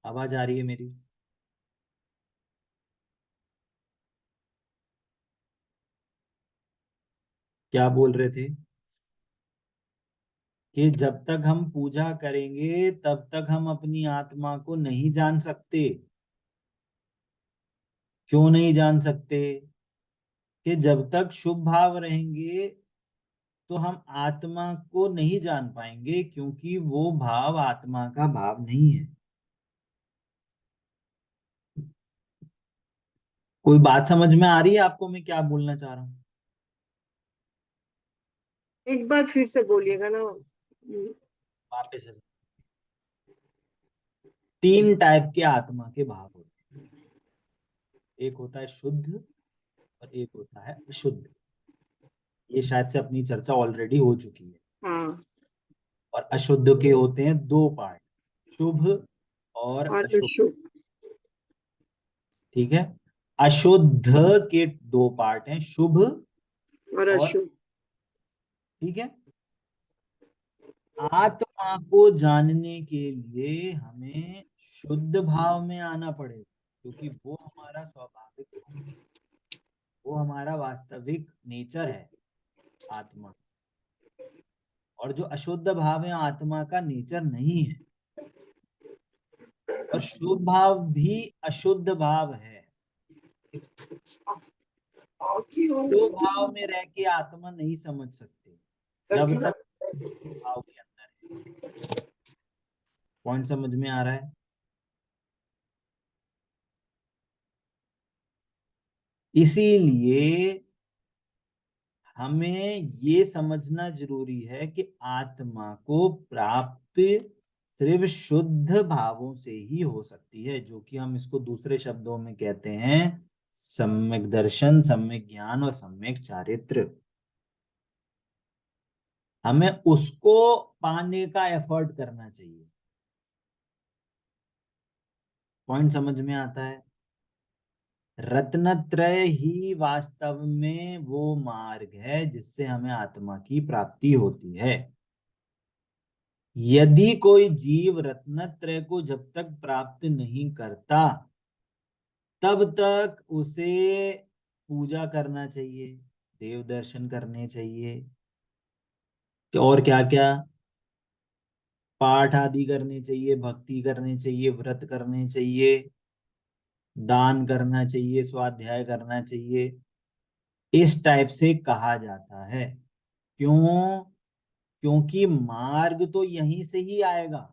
आवाज आ रही है मेरी? क्या बोल रहे थे कि जब तक हम पूजा करेंगे तब तक हम अपनी आत्मा को नहीं जान सकते। क्यों नहीं जान सकते? कि जब तक शुभ भाव रहेंगे तो हम आत्मा को नहीं जान पाएंगे, क्योंकि वो भाव आत्मा का भाव नहीं है। कोई बात समझ में आ रही है आपको मैं क्या बोलना चाह रहा हूँ? एक बार फिर से बोलिएगा ना। वापस से, तीन टाइप के आत्मा के भाव होते हैं। एक होता है शुद्ध और एक होता है अशुद्ध। ये शायद से अपनी चर्चा ऑलरेडी हो चुकी है। हाँ। और अशुद्ध के होते हैं दो पार्ट, शुभ और और अशुभ। शुभ ठीक है? अशुद्ध के दो पार्ट हैं, शुभ और और, अशुभ। ठीक है? आत्मा को जानने के लिए हमें शुद्ध भाव में आना पड़ेगा, क्योंकि वो हमारा स्वाभाविक, वो हमारा वास्तविक नेचर है आत्मा। और जो अशुद्ध भाव है आत्मा का नेचर नहीं है। और शुभ भाव भी अशुद्ध भाव है। शुभ भाव में रह के आत्मा नहीं समझ सकते जब तक भाव के अंदर है। पॉइंट समझ में आ रहा है? इसीलिए हमें ये समझना जरूरी है कि आत्मा को प्राप्त सिर्फ शुद्ध भावों से ही हो सकती है, जो कि हम इसको दूसरे शब्दों में कहते हैं सम्यक दर्शन, सम्यक ज्ञान और सम्यक चारित्र। हमें उसको पाने का एफर्ट करना चाहिए। पॉइंट समझ में आता है? रत्नत्रय ही वास्तव में वो मार्ग है जिससे हमें आत्मा की प्राप्ति होती है। यदि कोई जीव रत्नत्रय को जब तक प्राप्त नहीं करता तब तक उसे पूजा करना चाहिए, देव दर्शन करने चाहिए, और क्या क्या, पाठ आदि करने चाहिए, भक्ति करनी चाहिए, व्रत करने चाहिए, दान करना चाहिए, स्वाध्याय करना चाहिए। इस टाइप से कहा जाता है। क्यों? क्योंकि मार्ग तो यहीं से ही आएगा,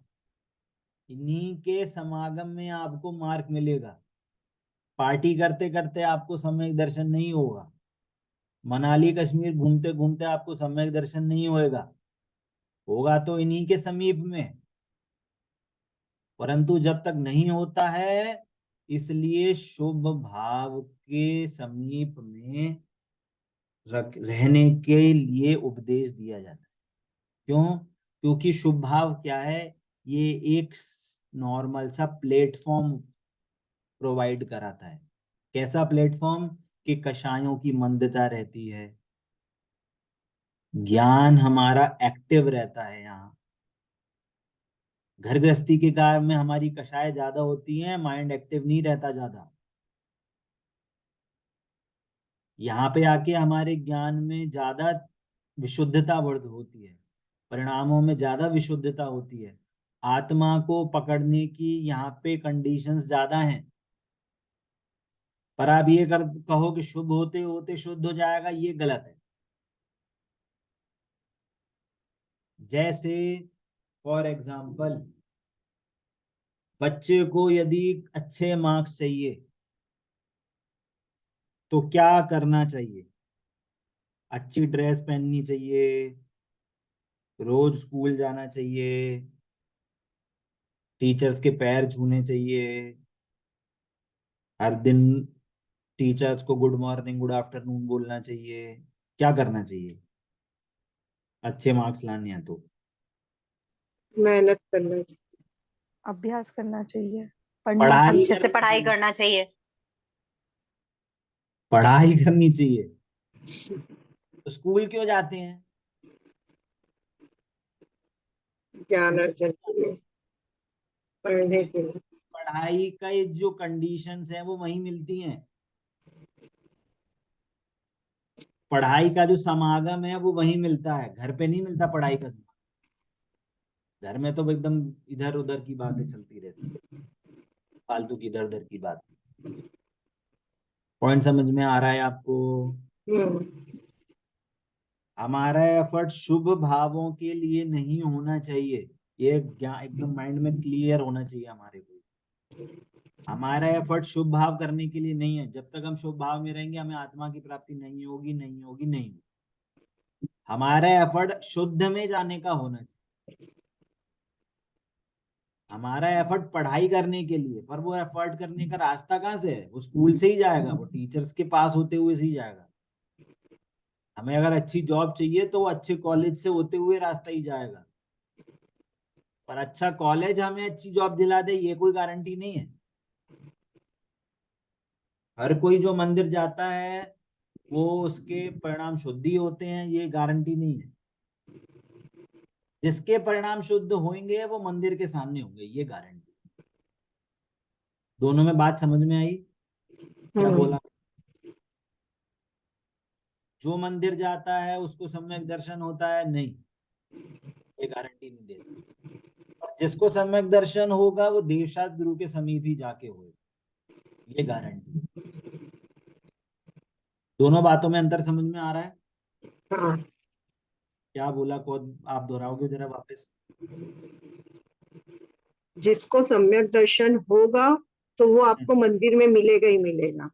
इन्हीं के समागम में आपको मार्ग मिलेगा। पार्टी करते करते आपको सम्यक दर्शन नहीं होगा, मनाली कश्मीर घूमते घूमते आपको सम्यक दर्शन नहीं होएगा, होगा तो इन्हीं के समीप में। परंतु जब तक नहीं होता है, इसलिए शुभ भाव के समीप में रहने के लिए उपदेश दिया जाता है। क्यों? क्योंकि शुभ भाव क्या है, ये एक नॉर्मल सा प्लेटफॉर्म प्रोवाइड कराता है। कैसा प्लेटफॉर्म? कि कषायों की मंदता रहती है, ज्ञान हमारा एक्टिव रहता है। यहाँ घर गृहस्थी के कार्य में हमारी कषाय ज्यादा होती हैं, माइंड एक्टिव नहीं रहता ज्यादा। यहाँ पे आके हमारे ज्ञान में ज्यादा विशुद्धता बढ़ होती है, परिणामों में ज्यादा विशुद्धता होती है, आत्मा को पकड़ने की यहाँ पे कंडीशंस ज्यादा हैं। पर आप ये कहो कि शुभ होते होते शुद्ध हो जाएगा, ये गलत है। जैसे फॉर एग्जाम्पल, बच्चे को यदि अच्छे मार्क्स चाहिए तो क्या करना चाहिए? अच्छी ड्रेस पहननी चाहिए, रोज स्कूल जाना चाहिए, टीचर्स के पैर छूने चाहिए, हर दिन टीचर्स को गुड मॉर्निंग गुड आफ्टरनून बोलना चाहिए। क्या करना चाहिए अच्छे मार्क्स लाने हैं तो? मेहनत करना चाहिए। अभ्यास करना चाहिए, पढ़ना पढ़ाई अच्छे से करनी पढ़ाई चाहिए, करना चाहिए। पढ़ाई करनी चाहिए। तो स्कूल क्यों जाते हैं? ज्ञान अर्जन के लिए, पढ़ने के लिए। पढ़ाई का ये जो कंडीशंस हैं वो वहीं मिलती हैं। पढ़ाई का जो समागम है वो वहीं मिलता है, घर पे नहीं मिलता पढ़ाई का समागम। घर में तो एकदम इधर उधर की बातें चलती रहती है, फालतू की इधर उधर की बात। पॉइंट समझ में आ रहा है आपको? हम्म। हमारा एफर्ट शुभ भावों के लिए नहीं होना चाहिए, ये ज्ञान एकदम माइंड में क्लियर होना चाहिए हमारे को। हमारा एफर्ट शुभ भाव करने के लिए नहीं है। जब तक हम शुभ भाव में रहेंगे हमें आत्मा की प्राप्ति नहीं होगी, नहीं होगी, नहीं होगी। हमारा एफर्ट शुद्ध में जाने का होना चाहिए। हमारा एफर्ट पढ़ाई करने के लिए, पर वो एफर्ट करने का रास्ता कहाँ से है? वो स्कूल से ही जाएगा, वो टीचर्स के पास होते हुए से ही जाएगा। हमें अगर अच्छी जॉब चाहिए तो वो अच्छे कॉलेज से होते हुए रास्ता ही जाएगा। पर अच्छा कॉलेज हमें अच्छी जॉब दिला दे ये कोई गारंटी नहीं है। हर कोई जो मंदिर जाता है वो उसके परिणाम शुद्ध ही होते हैं, ये गारंटी नहीं है। जिसके परिणाम शुद्ध होंगे वो मंदिर के सामने होंगे, ये गारंटी। दोनों में बात समझ में आई? क्या बोला? जो मंदिर जाता है उसको सम्यक दर्शन होता है? नहीं, ये गारंटी नहीं देता। और जिसको सम्यक दर्शन होगा वो देवशास्त्र गुरु के समीप ही जाके होगा, ये गारंटी। दोनों बातों में अंतर समझ में आ रहा है? हाँ। क्या बोला कौन? आप दोहराओगे जरा वापस? जिसको सम्यक दर्शन होगा तो वो आपको मंदिर में मिलेगा ही मिलेगा,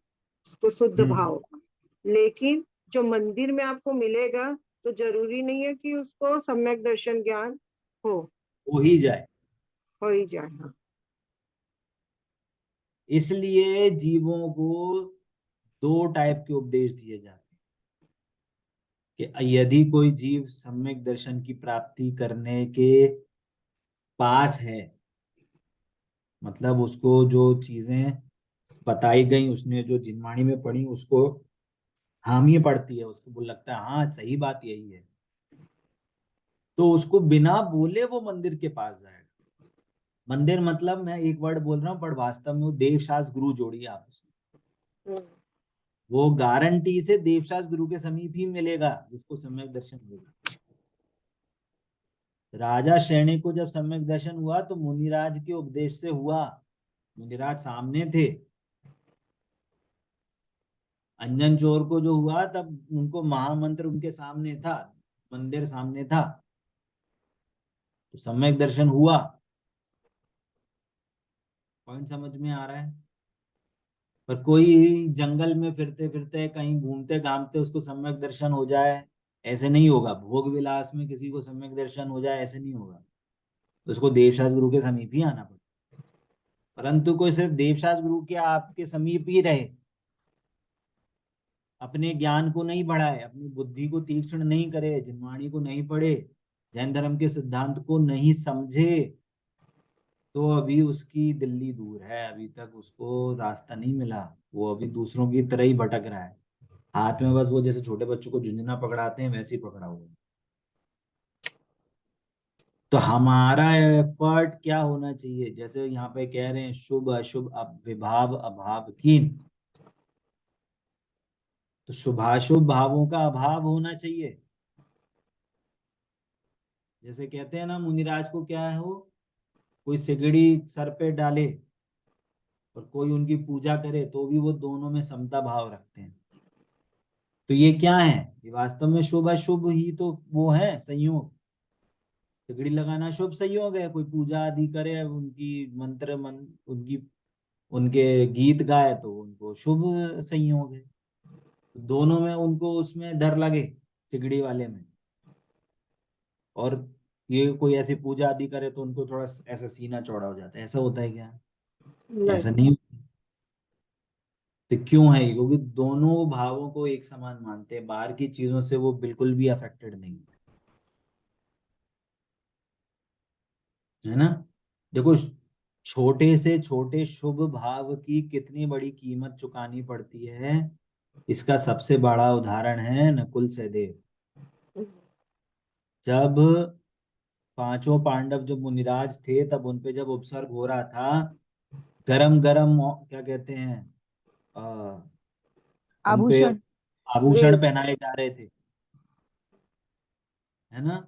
उसको शुद्ध हम्म, भाव होगा। लेकिन जो मंदिर में आपको मिलेगा तो जरूरी नहीं है कि उसको सम्यक दर्शन ज्ञान हो हो ही जाए। हो ही जाए। हाँ। इसलिए जीवों को दो टाइप के उपदेश दिए जाते हैं कि यदि कोई जीव सम्यक दर्शन की प्राप्ति करने के पास है, मतलब उसको जो चीजें बताई गई, उसने जो जिनवाणी में पढ़ी उसको हामी पड़ती है, उसको लगता है हाँ सही बात यही है, तो उसको बिना बोले वो मंदिर के पास जाएगा। मंदिर मतलब मैं एक वर्ड बोल रहा हूँ पर वास्तव में वो देवशास्त्र गुरु जोड़िए आप उसमें। हम्म। वो गारंटी से देवशास्त्र गुरु के समीप ही मिलेगा जिसको सम्यक दर्शन होगा। राजा श्रेणी को जब सम्यक दर्शन हुआ तो मुनिराज के उपदेश से हुआ। मुनिराज सामने थे। अंजन चोर को जो हुआ तब उनको महामंत्र उनके सामने था, मंदिर सामने था, तो सम्यक दर्शन हुआ। पॉइंट समझ में आ रहा है? पर कोई जंगल में फिरते फिरते कहीं घूमते घामते उसको सम्यक दर्शन हो जाए, ऐसे नहीं होगा। भोग विलास में किसी को सम्यक दर्शन हो जाए, ऐसे नहीं होगा। उसको देवशास्त्र गुरु के समीप ही आना पड़ेगा। परंतु कोई सिर्फ देवशास्त्र गुरु के आपके समीप ही रहे, अपने ज्ञान को नहीं बढ़ाए, अपनी बुद्धि को तीक्ष्ण नहीं करे, जिनवाणी को नहीं पढ़े, जैन धर्म के सिद्धांत को नहीं समझे, तो अभी उसकी दिल्ली दूर है, अभी तक उसको रास्ता नहीं मिला। वो अभी दूसरों की तरह ही भटक रहा है। हाथ में बस वो जैसे छोटे बच्चों को झुंझुना पकड़ाते हैं वैसे ही पकड़ा हुआ है। तो हमारा एफर्ट क्या होना चाहिए? जैसे यहाँ पे कह रहे हैं शुभ अशुभ विभाव अभाव कीन। तो शुभाशुभ भावों का अभाव होना चाहिए। जैसे कहते हैं ना, मुनिराज को क्या है, वो कोई सिगड़ी सर पे डाले और कोई उनकी पूजा करे तो भी वो दोनों में समता भाव रखते हैं। तो ये क्या है, ये वास्तव में शुभ अशुभ ही तो वो है संयोग। सिगड़ी लगाना शुभ संयोग है, कोई पूजा आदि करे, उनकी उनकी उनके गीत गाए तो उनको शुभ संयोग है। दोनों में उनको उसमें डर लगे, सिगड़ी वाले में। और ये कोई ऐसी पूजा आदि करे तो उनको थोड़ा ऐसा सीना चौड़ा हो जाता है, ऐसा होता है क्या? नहीं। ऐसा नहीं होता। तो क्यों है ये? क्योंकि दोनों भावों को एक समान मानते हैं, बाहर की चीजों से वो बिल्कुल भी अफेक्टेड नहीं है ना। देखो, छोटे से छोटे शुभ भाव की कितनी बड़ी कीमत चुकानी पड़ती है, इसका सबसे बड़ा उदाहरण है नकुल सहदेव। जब पांचों पांडव जब मुनिराज थे, तब उनपे जब उपसर्ग हो रहा था, गरम गरम क्या कहते हैं, आ, उनपे आभूषण। आभूषण वे पहनाए जा रहे थे, है ना।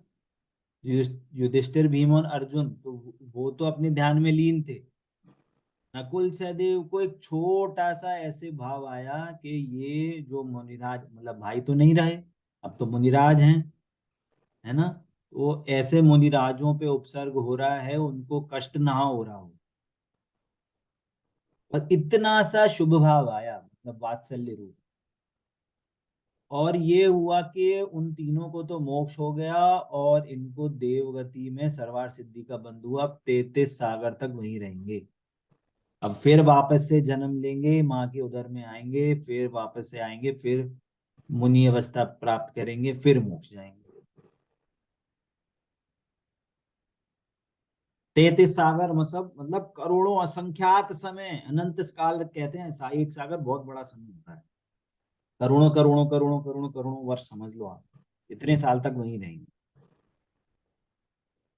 युधिष्ठिर, भीम और अर्जुन तो वो तो अपने ध्यान में लीन थे। नकुल सहदेव को एक छोटा सा ऐसे भाव आया कि ये जो मुनिराज, मतलब भाई तो नहीं रहे, अब तो मुनिराज हैं, है ना। तो ऐसे मुनिराजों पे उपसर्ग हो रहा है, उनको कष्ट ना हो रहा हो, और इतना सा शुभ भाव आया, मतलब वात्सल्य रूप। और ये हुआ कि उन तीनों को तो मोक्ष हो गया, और इनको देवगति में सर्वार सिद्धि का बंधु हुआ। अब 33 सागर तक वहीं रहेंगे। अब फिर वापस से जन्म लेंगे, माँ के उदर में आएंगे, फिर वापस से आएंगे, फिर मुनि अवस्था प्राप्त करेंगे, फिर मोक्ष जाएंगे। 33 सागर मतलब करोड़ों असंख्यात समय, अनंत काल कहते हैं। एक सागर बहुत बड़ा समय होता है। करोड़ों करोड़ों करोड़ों करोड़ों करोड़ों वर्ष समझ लो आप, इतने साल तक वहीं रहेंगे।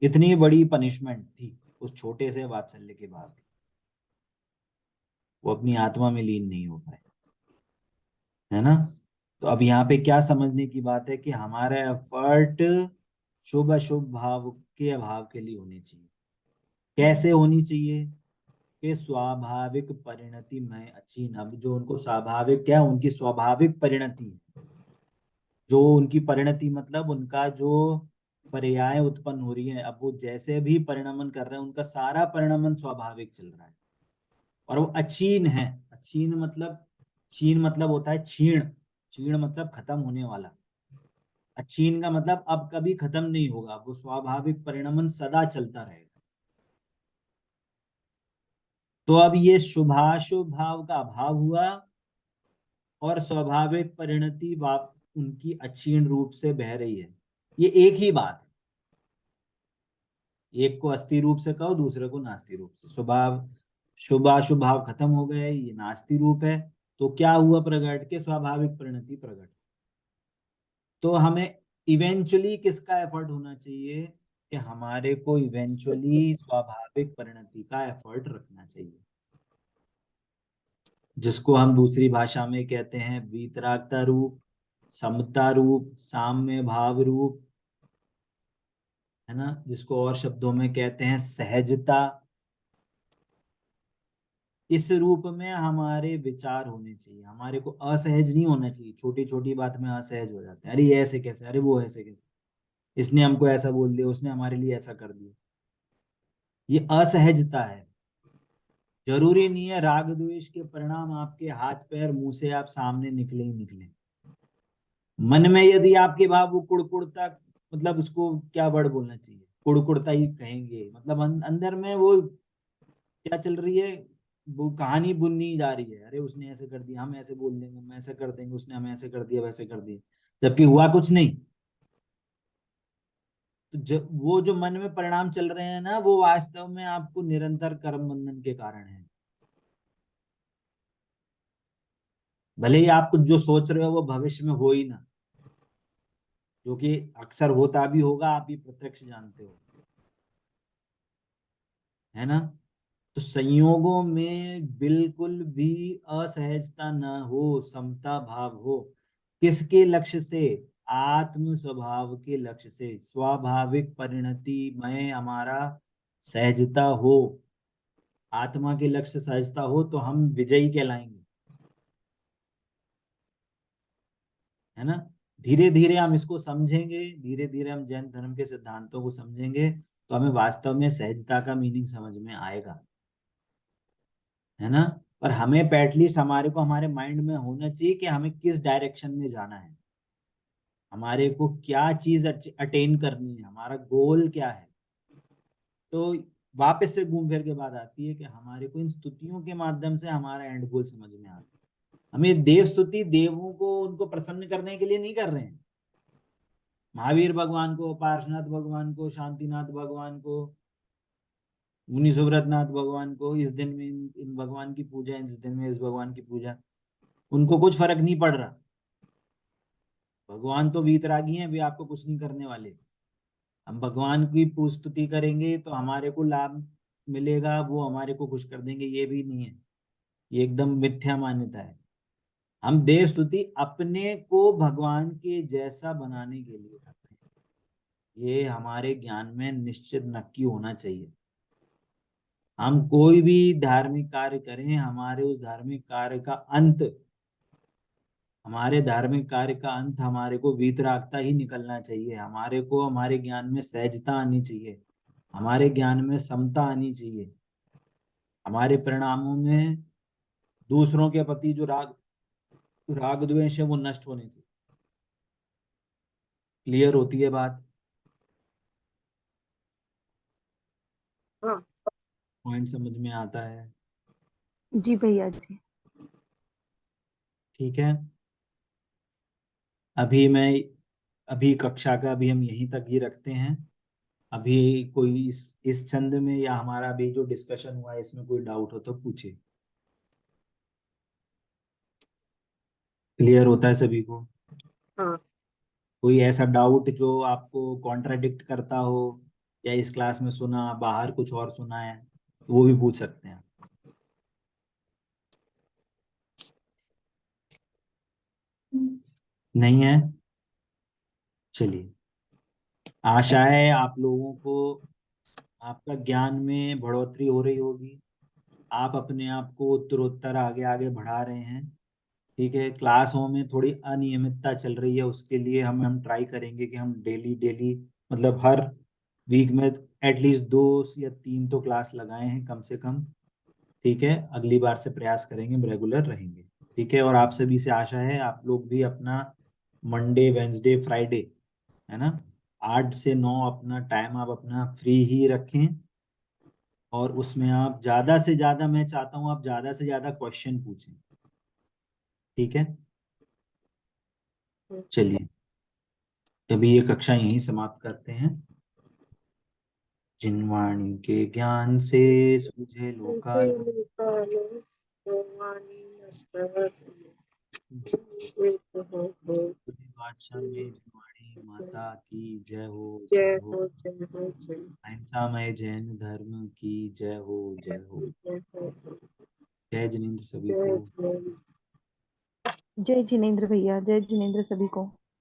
इतनी बड़ी पनिशमेंट थी उस छोटे से वात्सल्य के बाद, वो अपनी आत्मा में लीन नहीं हो पाए, है ना। तो अब यहाँ पे क्या समझने की बात है कि हमारा एफर्ट शुभ अशुभ भाव के अभाव के लिए होनी चाहिए। कैसे होनी चाहिए? कि स्वाभाविक परिणति में अच्छी, अब जो उनको स्वाभाविक, क्या उनकी स्वाभाविक परिणति है, जो उनकी परिणति मतलब उनका जो पर्याय उत्पन्न हो रही है, अब वो जैसे भी परिणमन कर रहे हैं, उनका सारा परिणमन स्वाभाविक चल रहा है, और वो अक्षीण है। अक्षीण मतलब, क्षीण मतलब होता है क्षीण, क्षीण मतलब खत्म होने वाला। अक्षीण का मतलब अब कभी खत्म नहीं होगा, वो स्वाभाविक परिणमन सदा चलता रहेगा। तो अब ये शुभाशुभ भाव का अभाव हुआ, और स्वाभाविक परिणति उनकी अक्षीण रूप से बह रही है। ये एक ही बात है, एक को अस्थि रूप से कहो, दूसरे को नास्ति रूप से। शुभाशुभ भाव खत्म हो गए, ये नास्ति रूप है। तो क्या हुआ प्रकट? के स्वाभाविक परिणति प्रकट। तो हमें इवेंचुअली किसका एफर्ट होना चाहिए? कि हमारे को इवेंचुअली स्वाभाविक परिणति का एफर्ट रखना चाहिए, जिसको हम दूसरी भाषा में कहते हैं वीतरागता रूप, समता रूप, साम्य भाव रूप, है ना, जिसको और शब्दों में कहते हैं सहजता। इस रूप में हमारे विचार होने चाहिए, हमारे को असहज नहीं होना चाहिए। छोटी छोटी बात में असहज हो जाते हैं, अरे ये ऐसे कैसे, अरे वो ऐसे कैसे, इसने हमको ऐसा बोल दिया, उसने हमारे लिए ऐसा कर दिया। ये असहजता है। जरूरी नहीं है राग द्वेष के परिणाम आपके हाथ पैर मुंह से आप सामने निकले ही निकले। मन में यदि आपके भाव वो कुड़कुड़ता, मतलब उसको क्या वर्ड बोलना चाहिए, कुड़कुड़ता ही कहेंगे, मतलब अंदर में वो क्या चल रही है, वो कहानी बुननी जा रही है। अरे उसने ऐसे कर दिया, हम ऐसे बोल देंगे, हम ऐसे कर देंगे, उसने हमें ऐसे कर दिया, वैसे कर दिया, जबकि हुआ कुछ नहीं। तो वो जो मन में परिणाम चल रहे हैं ना, वो वास्तव में आपको निरंतर कर्म बंधन के कारण है। भले ही आप कुछ जो सोच रहे हो वो भविष्य में हो ही ना, जो कि अक्सर होता भी होगा, आप ये प्रत्यक्ष जानते हो, है ना। तो संयोगों में बिल्कुल भी असहजता ना हो, समता भाव हो। किसके लक्ष्य से? आत्म स्वभाव के लक्ष्य से। स्वाभाविक परिणति में हमारा सहजता हो, आत्मा के लक्ष्य सहजता हो तो हम विजयी कहलाएंगे, है ना। धीरे धीरे हम इसको समझेंगे, धीरे धीरे हम जैन धर्म के सिद्धांतों को समझेंगे तो हमें वास्तव में सहजता का मीनिंग समझ में आएगा, है ना। पर हमें एटलीस्ट हमारे को हमारे माइंड में होना चाहिए कि हमें किस डायरेक्शन में जाना है, हमारे को क्या चीज अटेन करनी है, हमारा गोल क्या है। तो वापस से घूम फिर के बात आती है कि हमारे को इन स्तुतियों के माध्यम से हमारा एंड गोल समझ में आता है। हमें देव स्तुति देवों को उनको प्रसन्न करने के लिए नहीं कर रहे हैं। महावीर भगवान को, पार्श्वनाथ भगवान को, शांतिनाथ भगवान को, मुनि सुव्रतनाथ भगवान को, इस दिन में इन भगवान की पूजा, इस दिन में इस भगवान की पूजा, उनको कुछ फर्क नहीं पड़ रहा। भगवान तो वीतरागी हैं, वे आपको कुछ नहीं करने वाले। हम भगवान की स्तुति करेंगे तो हमारे को लाभ मिलेगा, वो हमारे को खुश कर देंगे, ये भी नहीं है। ये एकदम मिथ्या मान्यता है। हम देव स्तुति अपने को भगवान के जैसा बनाने के लिए करते हैं, ये हमारे ज्ञान में निश्चित नक्की होना चाहिए। हम कोई भी धार्मिक कार्य करें, हमारे उस धार्मिक कार्य का अंत, हमारे धार्मिक कार्य का अंत हमारे को वीतरागता ही निकलना चाहिए। हमारे को हमारे ज्ञान में सहजता आनी चाहिए, हमारे ज्ञान में समता आनी चाहिए, हमारे परिणामों में दूसरों के प्रति जो राग द्वेष है वो नष्ट होने चाहिए। क्लियर होती है बात? हाँ पॉइंट समझ में आता है? जी भैया जी। ठीक है। अभी कक्षा का अभी हम यहीं तक ही रखते हैं। अभी कोई इस छंद में या हमारा अभी जो डिस्कशन हुआ है इसमें कोई डाउट हो तो पूछे। क्लियर होता है सभी को? हाँ। कोई ऐसा डाउट जो आपको कॉन्ट्राडिक्ट करता हो, या इस क्लास में सुना बाहर कुछ और सुना है, तो वो भी पूछ सकते हैं। नहीं है? चलिए, आशा है आप लोगों को आपका ज्ञान में बढ़ोतरी हो रही होगी, आप अपने आप को उत्तरोत्तर आगे आगे बढ़ा रहे हैं। ठीक है, क्लासों में थोड़ी अनियमितता चल रही है, उसके लिए हम ट्राई करेंगे कि हम डेली डेली मतलब हर वीक में एटलीस्ट 2 या 3 तो क्लास लगाए हैं कम से कम। ठीक है, अगली बार से प्रयास करेंगे, हम रेगुलर रहेंगे। ठीक है, और आप सभी से आशा है आप लोग भी अपना मंडे वेंसडे फ्राइडे, है ना, 8 से 9 अपना टाइम आप अपना फ्री ही रखें, और उसमें आप ज्यादा से ज्यादा, मैं चाहता हूँ आप ज्यादा से ज्यादा क्वेश्चन पूछें। ठीक है, चलिए अभी ये कक्षा यहीं समाप्त करते हैं। जिनवाणी के ज्ञान से सूझे लोकालो, बादशाह में जिनवाणी माता की जय हो, जय जय हो। हो जय हो जय अहिंसामय जैन धर्म की जय हो, जय हो। जय हो जय जिनेंद्र सभी जय को। जय। जय जिनेंद्र भैया, जय जिनेंद्र सभी को।